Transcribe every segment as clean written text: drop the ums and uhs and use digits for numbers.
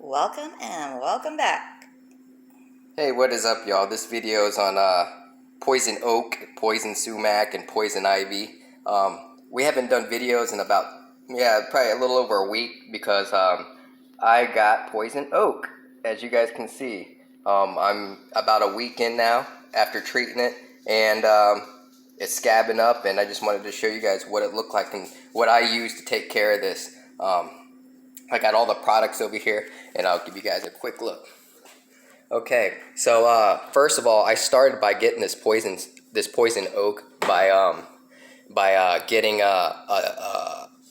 Welcome and welcome back. Hey, what is up, y'all? This video is on poison oak, poison sumac, and poison ivy. We haven't done videos in about, probably a little over a week because I got poison oak, as you guys can see. I'm about a week in now after treating it, and it's scabbing up, and I just wanted to show you guys what it looked like and what I used to take care of this. I got all the products over here, and I'll give you guys a quick look. Okay, so first of all, I started by getting this poison oak by getting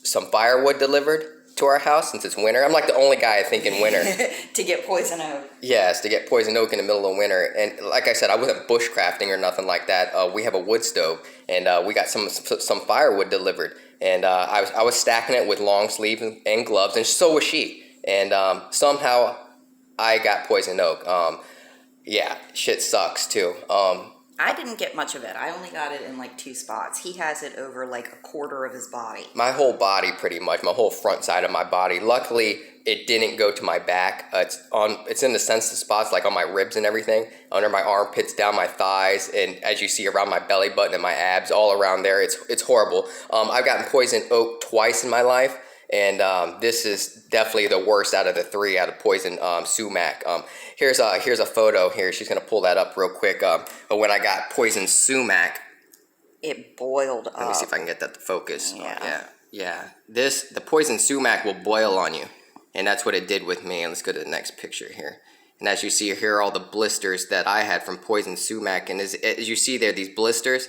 some firewood delivered to our house since it's winter. I'm like the only guy I think in winter to get poison oak. Yes, to get poison oak in the middle of winter. And like I said, I wasn't bushcrafting or nothing like that. We have a wood stove, and we got some firewood delivered. And I was stacking it with long sleeves and gloves, and so was she. And somehow I got poison oak. Yeah, shit sucks too. I didn't get much of it. I only got it in like 2 spots. He has it over like a quarter of his body. My whole body, pretty much, my whole front side of my body. Luckily, it didn't go to my back. It's in the sensitive spots, like on my ribs and everything, under my armpits, down my thighs, and as you see around my belly button and my abs, all around there. It's horrible. I've gotten poison oak twice in my life. And this is definitely the worst out of the 3 out of poison sumac. Here's a photo here. She's gonna pull that up real quick. But when I got poison sumac, it boiled up. Let me see if I can get that to focus. Yeah. The poison sumac will boil on you, and that's what it did with me. And let's go to the next picture here. And as you see here are all the blisters that I had from poison sumac. And as you see there, these blisters,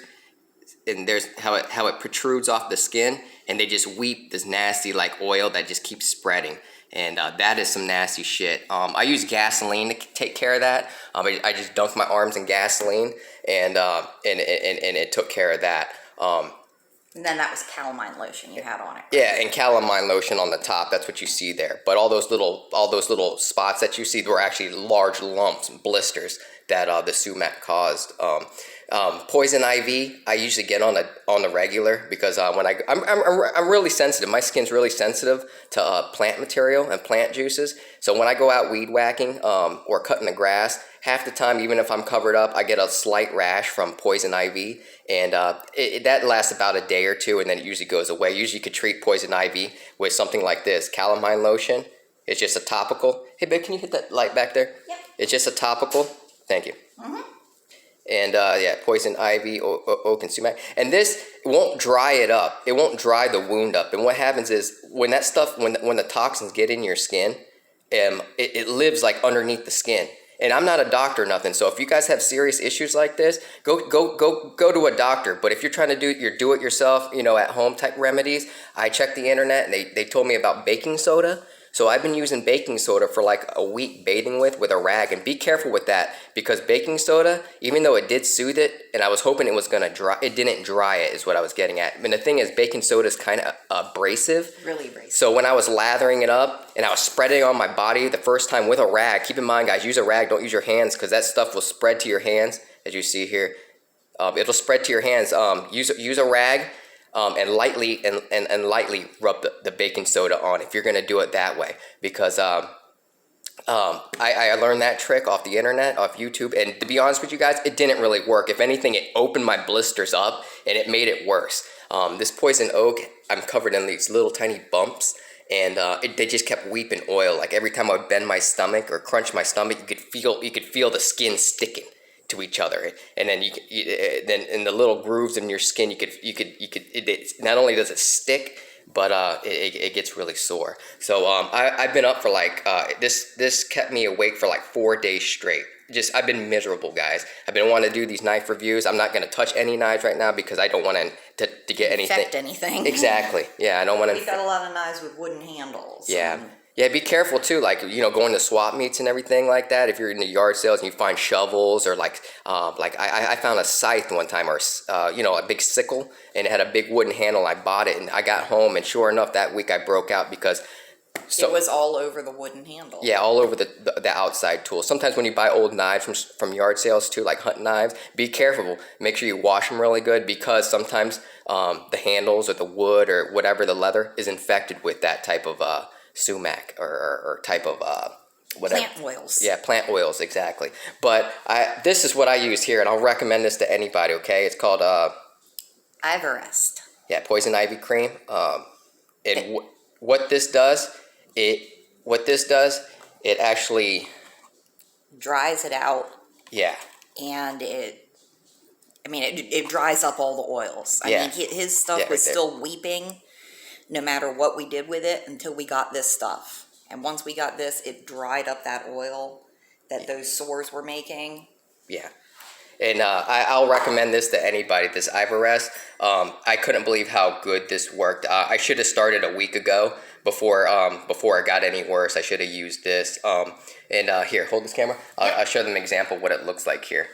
and there's how it protrudes off the skin, and they just weep this nasty like oil that just keeps spreading, and that is some nasty shit. I use gasoline to take care of that. I just dunked my arms in gasoline, and it took care of that. And then that was calamine lotion you had on it. Yeah, and calamine lotion on the top. That's what you see there. But all those little spots that you see were actually large lumps, blisters that the sumac caused. Poison ivy, I usually get on the regular because when I'm really sensitive. My skin's really sensitive to plant material and plant juices. So when I go out weed whacking or cutting the grass, half the time, even if I'm covered up, I get a slight rash from poison ivy, and that lasts about a day or 2, and then it usually goes away. Usually you could treat poison ivy with something like this, calamine lotion. It's just a topical. Hey babe, can you hit that light back there? Yep. It's just a topical. Thank you. Mm-hmm. And poison ivy, oak, and sumac. And this won't dry it up. It won't dry the wound up. And what happens is when that stuff, when the toxins get in your skin, it lives like underneath the skin. And I'm not a doctor or nothing, so if you guys have serious issues like this, go to a doctor. But if you're trying to do your do-it-yourself, at home type remedies, I checked the internet and they told me about baking soda. So I've been using baking soda for like a week, bathing with a rag, and be careful with that because baking soda, even though it did soothe it, and I was hoping it was gonna dry, it didn't dry it is what I was getting at. And the thing is, baking soda is kind of abrasive. Really abrasive. So when I was lathering it up and I was spreading it on my body the first time with a rag, keep in mind guys, use a rag, don't use your hands because that stuff will spread to your hands, as you see here. It'll spread to your hands. Use a rag. And lightly rub the baking soda on if you're gonna do it that way, because I learned that trick off the internet, off YouTube, and to be honest with you guys, it didn't really work. If anything, it opened my blisters up and it made it worse. This poison oak, I'm covered in these little tiny bumps, and they just kept weeping oil. Like every time I would bend my stomach or crunch my stomach, you could feel the skin sticking to each other, and then then in the little grooves in your skin, not only does it stick, but it gets really sore. So I've been up for like this kept me awake for like 4 days straight. I've been miserable, guys. I've been wanting to do these knife reviews. I'm not going to touch any knives right now because I don't want to get anything. Infect anything. Exactly. Yeah, I don't want to. We've got a lot of knives with wooden handles. Yeah. Yeah, be careful too, like, going to swap meets and everything like that. If you're in the yard sales and you find shovels or like I found a scythe one time, or, a big sickle, and it had a big wooden handle. I bought it and I got home, and sure enough, that week I broke out because it was all over the wooden handle. Yeah, all over the outside tool. Sometimes when you buy old knives from yard sales too, like hunting knives, be careful. Make sure you wash them really good because sometimes the handles or the wood or whatever, the leather, is infected with that type of sumac or type of whatever. Plant oils. Yeah, plant oils, exactly. But this is what I use here, and I'll recommend this to anybody, okay? It's called, Ivorest. yeah, poison ivy cream. And what this does, it actually, Dries it out, yeah. and it dries up all the oils. I Yeah. mean, his stuff Yeah, was right there. still weeping no matter what we did with it until we got this stuff. And once we got this, it dried up that oil that those sores were making. Yeah. And I'll recommend this to anybody, this Ivorest. I couldn't believe how good this worked. I should have started a week ago before it got any worse. I should have used this. Here, hold this camera. I'll show them an example of what it looks like here.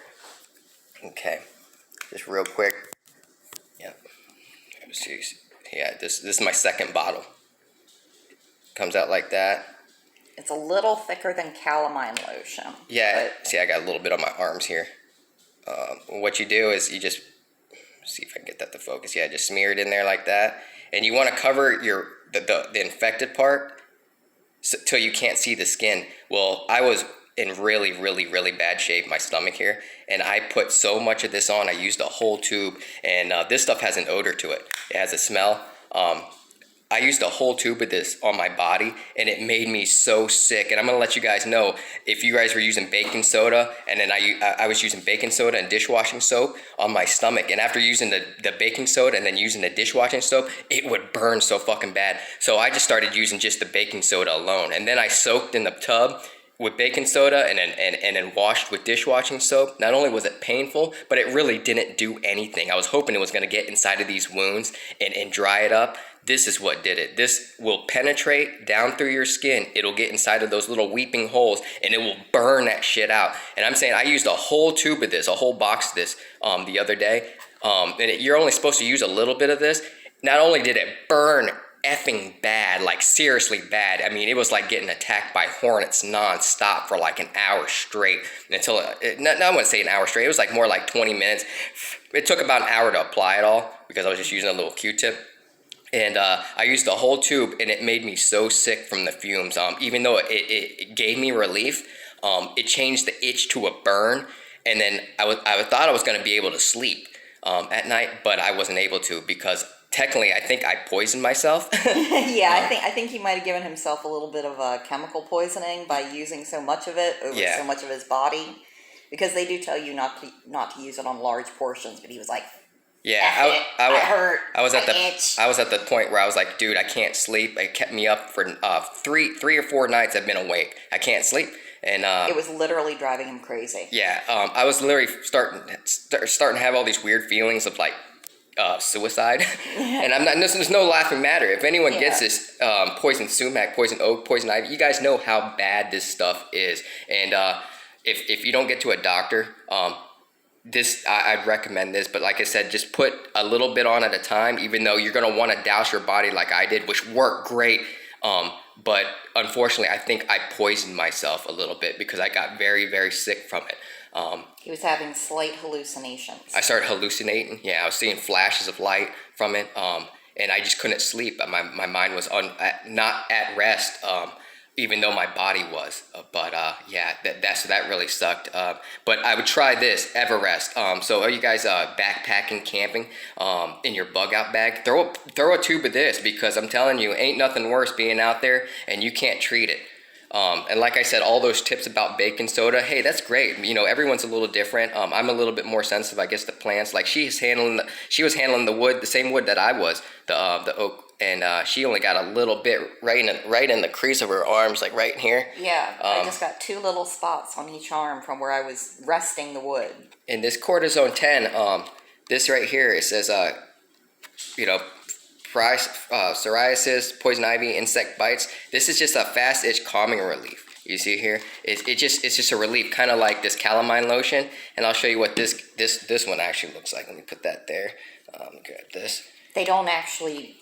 Okay, just real quick. Yeah, yeah. This is my second bottle. Comes out like that. It's a little thicker than calamine lotion. Yeah. See, I got a little bit on my arms here. What you do is you just see if I can get that to focus. Yeah, just smear it in there like that, and you want to cover the infected part till you can't see the skin. Well, I was in really bad shape, my stomach here, and I put so much of this on. I used a whole tube, and this stuff has an odor to it. It has a smell. I used a whole tube of this on my body, and it made me so sick. And I'm gonna let you guys know, if you guys were using baking soda, and then I was using baking soda and dishwashing soap on my stomach, and after using the baking soda and then using the dishwashing soap, it would burn so fucking bad. So I just started using just the baking soda alone, and then I soaked in the tub with baking soda and then washed with dishwashing soap. Not only was it painful, but it really didn't do anything. I was hoping it was gonna get inside of these wounds and dry it up. This is what did it. This will penetrate down through your skin. It'll get inside of those little weeping holes, and it will burn that shit out. And I'm saying I used a whole tube of this, a whole box of this the other day. You're only supposed to use a little bit of this. Not only did it burn effing bad, like seriously bad. I mean, it was like getting attacked by hornets non-stop for like an hour straight until, I wouldn't say an hour straight. It was like more like 20 minutes. It took about an hour to apply it all because I was just using a little Q-tip. And I used the whole tube, and it made me so sick from the fumes. Even though it gave me relief, it changed the itch to a burn. And then I thought I was going to be able to sleep at night, but I wasn't able to because technically I think I poisoned myself. Yeah, I think he might have given himself a little bit of a chemical poisoning by using so much of it over so much of his body. Because they do tell you not to use it on large portions, but he was like, yeah, I was at the point where I was like, dude, I can't sleep. It kept me up for three or four nights. I've been awake. I can't sleep, and it was literally driving him crazy. Yeah, I was literally starting to have all these weird feelings of like suicide, and I'm not. There's no laughing matter. If anyone gets this poison sumac, poison oak, poison ivy, you guys know how bad this stuff is, and if you don't get to a doctor, I'd recommend this, but like I said, just put a little bit on at a time, even though you're going to want to douse your body like I did, which worked great. But unfortunately, I think I poisoned myself a little bit because I got very sick from it. He was having slight hallucinations. I started hallucinating. Yeah, I was seeing flashes of light from it, and I just couldn't sleep. My mind was not at rest. Even though my body was, yeah, that really sucked. But I would try this Everest. So are you guys backpacking, camping, in your bug out bag? Throw a tube of this, because I'm telling you, ain't nothing worse being out there and you can't treat it. And like I said, all those tips about baking soda, hey, that's great. You know, everyone's a little different. I'm a little bit more sensitive, I guess, to plants. Like she was handling the wood, the same wood that I was, the oak. And she only got a little bit right in the crease of her arms, like right in here. Yeah, I just got 2 little spots on each arm from where I was resting the wood. In this cortisone 10, this right here, it says, psoriasis, poison ivy, insect bites. This is just a fast itch calming relief. You see here, it's just a relief, kind of like this calamine lotion. And I'll show you what this one actually looks like. Let me put that there. Grab this. They don't actually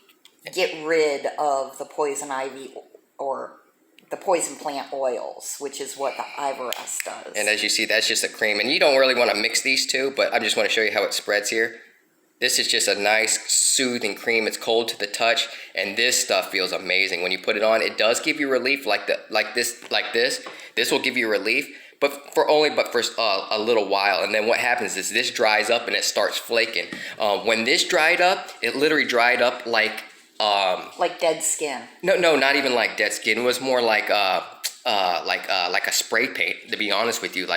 get rid of the poison ivy or the poison plant oils, which is what the Ivorest does. And as you see, that's just a cream, and you don't really want to mix these two, but I just want to show you how it spreads here. This is just a nice soothing cream. It's cold to the touch, and this stuff feels amazing when you put it on. It does give you relief like this. this will give you relief, but for a little while. And then what happens is this dries up and it starts flaking. When this dried up, it literally dried up like dead skin. No, not even like dead skin. It was more like a spray paint, to be honest with you,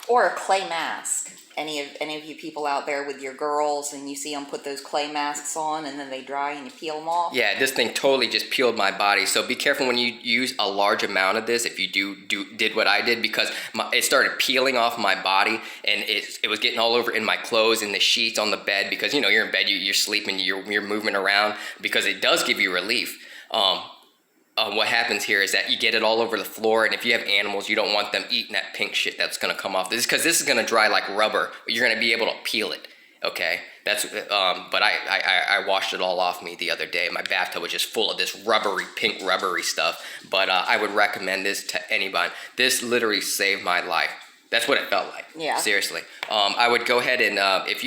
or a clay mask. Any of you people out there with your girls and you see them put those clay masks on and then they dry and you peel them off? Yeah, this thing totally just peeled my body. So be careful when you use a large amount of this, if you did what I did, because it started peeling off my body, and it was getting all over in my clothes and the sheets on the bed, because you know you're in bed, you're sleeping, you're moving around, because it does give you relief. What happens here is that you get it all over the floor, and if you have animals, you don't want them eating that pink shit that's gonna come off. Because this is gonna dry like rubber. You're gonna be able to peel it. Okay, that's but I washed it all off me the other day. My bathtub was just full of this pink rubbery stuff. But I would recommend this to anybody. This literally saved my life. That's what it felt like. Yeah. Seriously. I would go ahead and if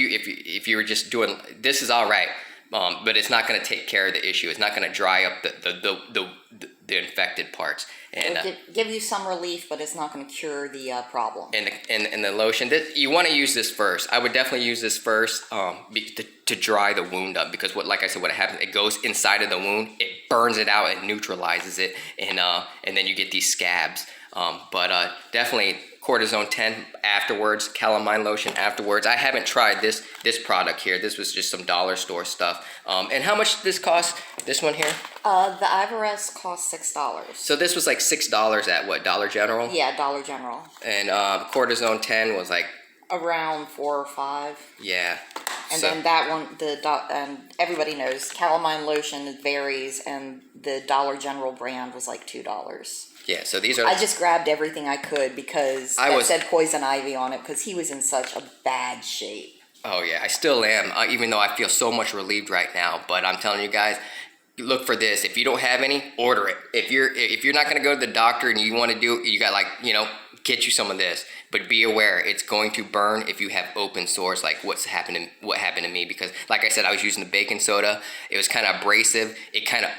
you were just doing this, is all right. But it's not going to take care of the issue. It's not going to dry up the infected parts. And it'll give you some relief, but it's not going to cure the problem. And the lotion, you want to use this first. I would definitely use this first to dry the wound up, because like I said, what happens, it goes inside of the wound, it burns it out and neutralizes it, and then you get these scabs. But definitely cortisone 10 afterwards, calamine lotion afterwards. I haven't tried this product here. This was just some dollar store stuff. And how much did this cost? This one here? The Ivoress cost $6. So this was like $6 at what, Dollar General? Yeah, Dollar General. And cortisone 10 was like around $4 or $5. Yeah. And then that one, and everybody knows calamine lotion varies, and the Dollar General brand was like $2. Yeah, so these are... I just grabbed everything I could because it said poison ivy on it, because he was in such a bad shape. Oh yeah, I still am, even though I feel so much relieved right now. But I'm telling you guys, look for this. If you don't have any, order it. If you're not gonna go to the doctor and you want to do, you got get you some of this. But be aware, it's going to burn if you have open sores, like what happened to me. Because like I said, I was using the baking soda. It was kind of abrasive. It kind of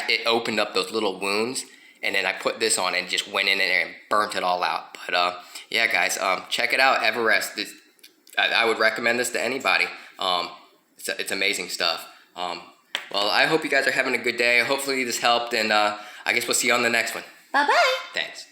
it opened up those little wounds. And then I put this on and just went in there and burnt it all out. But yeah, guys, check it out, Everest. I would recommend this to anybody. It's amazing stuff. Well, I hope you guys are having a good day. Hopefully this helped, and I guess we'll see you on the next one. Bye-bye. Thanks.